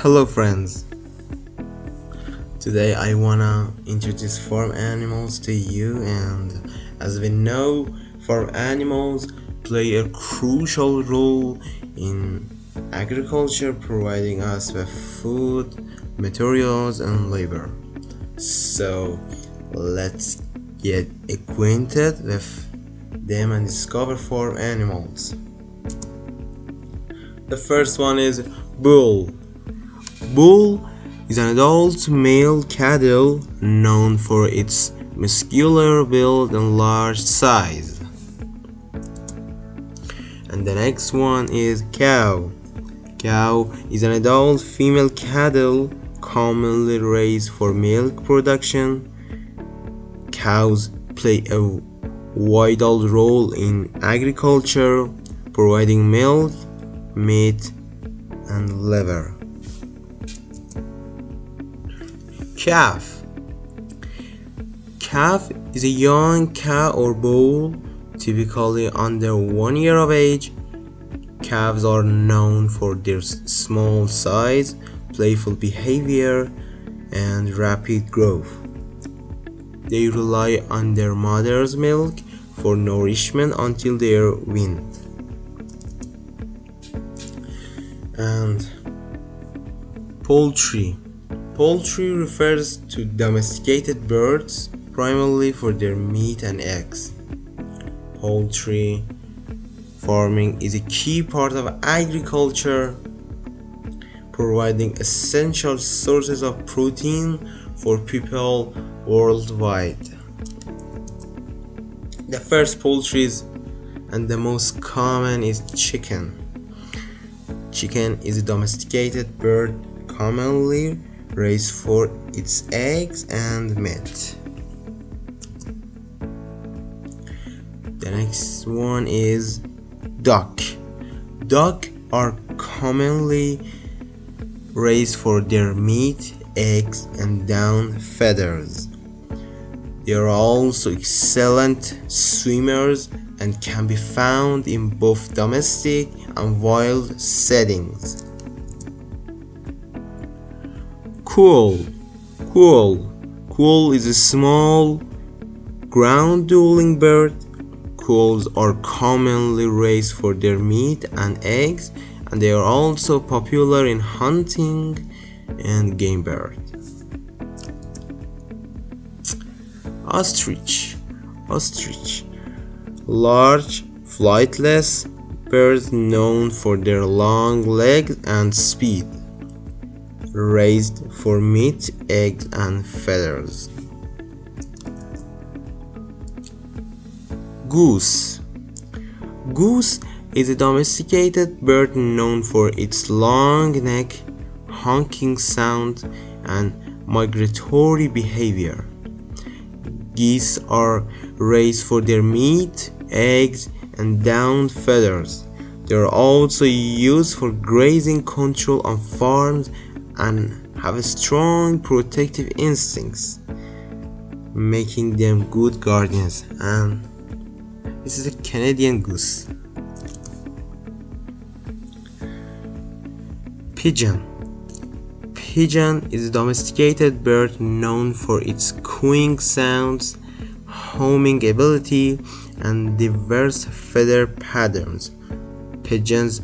Hello friends, today I wanna introduce farm animals to you, and as we know, farm animals play a crucial role in agriculture, providing us with food, materials and labor. So let's get acquainted with them and discover farm animals. The first one is bull. Bull is an adult male cattle known for its muscular build and large size. And the next one is cow. Cow is an adult female cattle commonly raised for milk production. Cows play a vital role in agriculture, providing milk, meat, and liver. Calf. Calf is a young cow or bull, typically under 1 year of age. Calves are known for their small size, playful behavior, and rapid growth. They rely on their mother's milk for nourishment until they are weaned. And poultry. Poultry refers to domesticated birds, primarily for their meat and eggs. Poultry farming is a key part of agriculture, providing essential sources of protein for people worldwide. The first poultries and the most common is chicken. Chicken is a domesticated bird commonly raised for its eggs and meat. The next one is duck. Duck are commonly raised for their meat, eggs, and down feathers. They are also excellent swimmers and can be found in both domestic and wild settings. Quail. Quail is a small ground-dwelling bird. Quails are commonly raised for their meat and eggs, and they are also popular in hunting and game bird. Ostrich. Large, flightless birds known for their long legs and speed, raised for meat, eggs, and feathers. Goose. Goose is a domesticated bird known for its long neck, honking sound, and migratory behavior. Geese are raised for their meat, eggs, and down feathers. They are also used for grazing control on farms and have strong protective instincts, making them good guardians. And this is a Canadian goose. Pigeon. Pigeon is a domesticated bird known for its cooing sounds, homing ability, and diverse feather patterns. Pigeons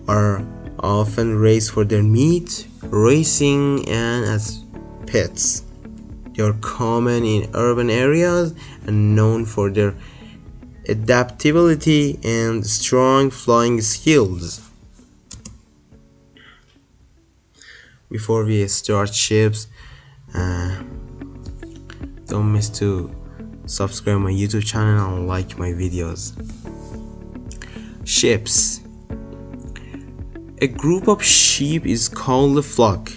are often raised for their meat, racing, and as pets. They are common in urban areas and known for their adaptability and strong flying skills. Before we start ships, don't miss to subscribe my YouTube channel and like my videos. Ships. A group of sheep is called a flock.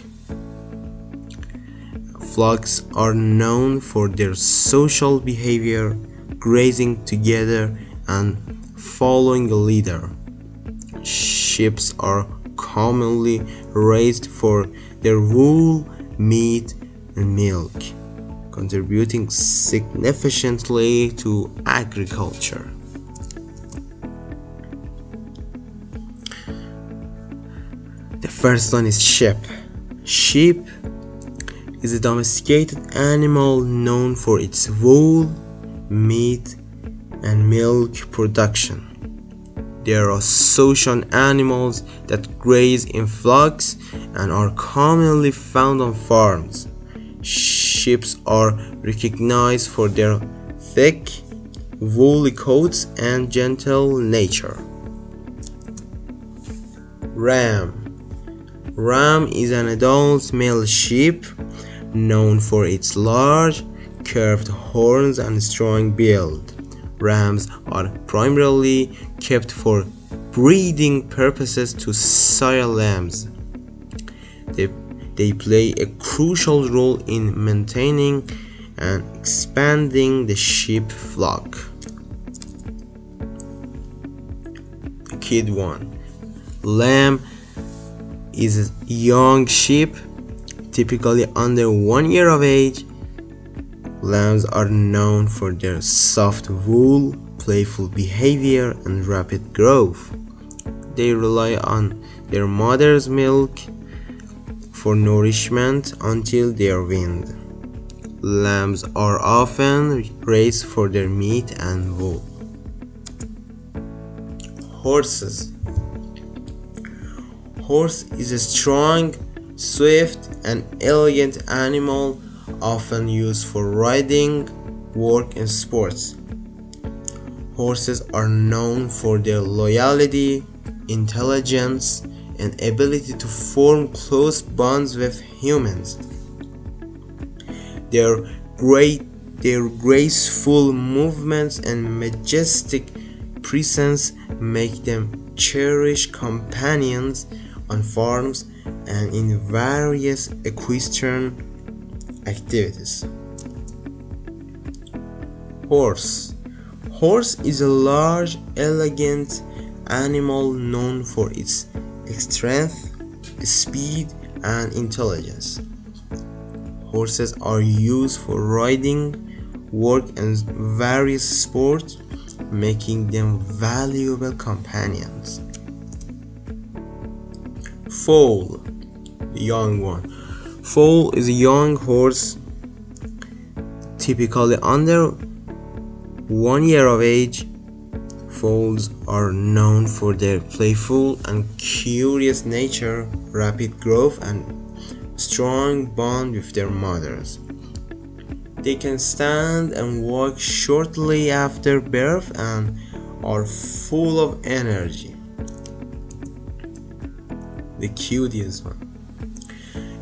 Flocks are known for their social behavior, grazing together, and following a leader. Sheep are commonly raised for their wool, meat, and milk, contributing significantly to agriculture. The first one is sheep. Sheep is a domesticated animal known for its wool, meat, and milk production. They are social animals that graze in flocks and are commonly found on farms. Sheep are recognized for their thick, woolly coats and gentle nature. Ram is an adult male sheep known for its large, curved horns and strong build. Rams are primarily kept for breeding purposes to sire lambs. They play a crucial role in maintaining and expanding the sheep flock. Kid 1. Lamb is a young sheep, typically under 1 year of age. Lambs are known for their soft wool, playful behavior, and rapid growth. They rely on their mother's milk for nourishment until they are weaned. Lambs are often raised for their meat and wool. Horses. Horse is a strong, swift, and elegant animal often used for riding, work, and sports. Horses are known for their loyalty, intelligence, and ability to form close bonds with humans. Their graceful movements and majestic presence make them cherished companions on farms and in various equestrian activities. Horse is a large, elegant animal known for its strength, speed, and intelligence. Horses are used for riding, work, and various sports, making them valuable companions. Foal, the young one. Foal is a young horse, typically under 1 year of age. Foals are known for their playful and curious nature, rapid growth, and strong bond with their mothers. They can stand and walk shortly after birth and are full of energy. The cutest one.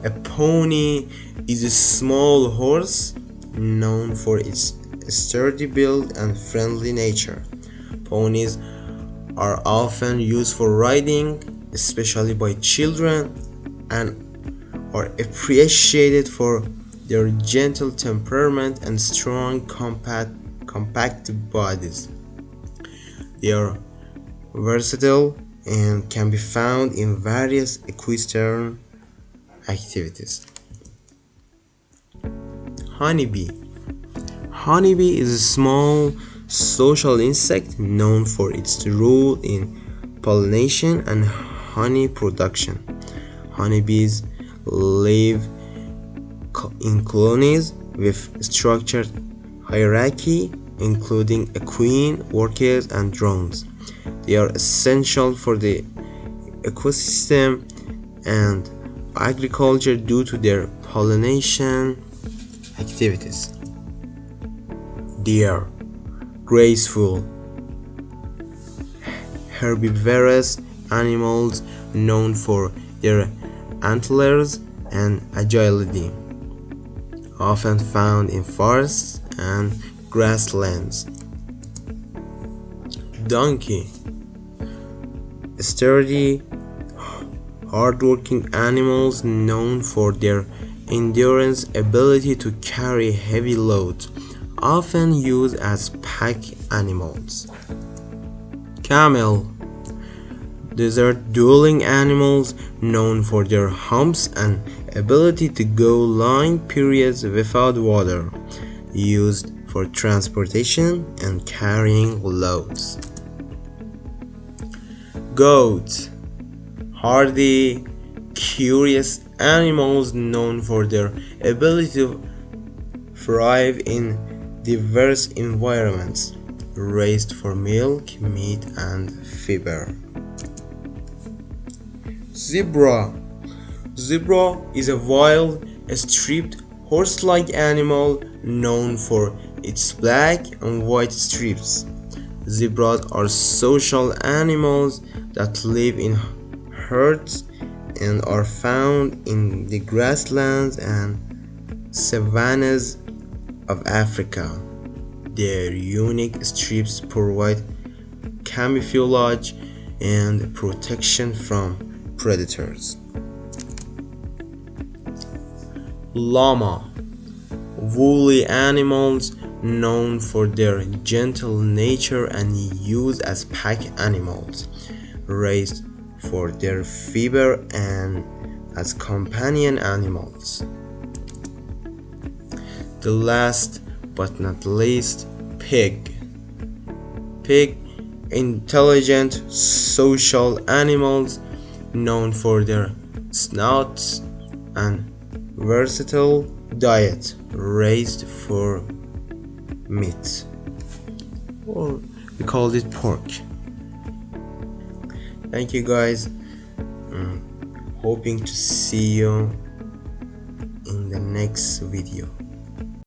A pony is a small horse known for its sturdy build and friendly nature. Ponies are often used for riding, especially by children, and are appreciated for their gentle temperament and strong, compact bodies. They are versatile and can be found in various equestrian activities. Honeybee is a small social insect known for its role in pollination and honey production. Honeybees live in colonies with structured hierarchy, including a queen, workers, and drones. They are essential for the ecosystem and agriculture due to their pollination activities. Deer, graceful, herbivorous animals known for their antlers and agility, often found in forests and grasslands. Donkey, sturdy, hardworking animals known for their endurance, ability to carry heavy loads, often used as pack animals. Camel, desert-dwelling animals known for their humps and ability to go long periods without water, used for transportation and carrying loads. Goat, hardy, curious animals known for their ability to thrive in diverse environments, raised for milk, meat, and fiber. Zebra. Zebra is a wild, striped, horse-like animal known for its black and white stripes. Zebras are social animals that live in herds and are found in the grasslands and savannas of Africa. Their unique stripes provide camouflage and protection from predators. Llama. Woolly animals known for their gentle nature and used as pack animals, raised for their fiber and as companion animals. The last but not least, pig. Pig, intelligent social animals known for their snouts and versatile diet, raised for meat, or we called it pork. Thank you guys. Hoping to see you in the next video.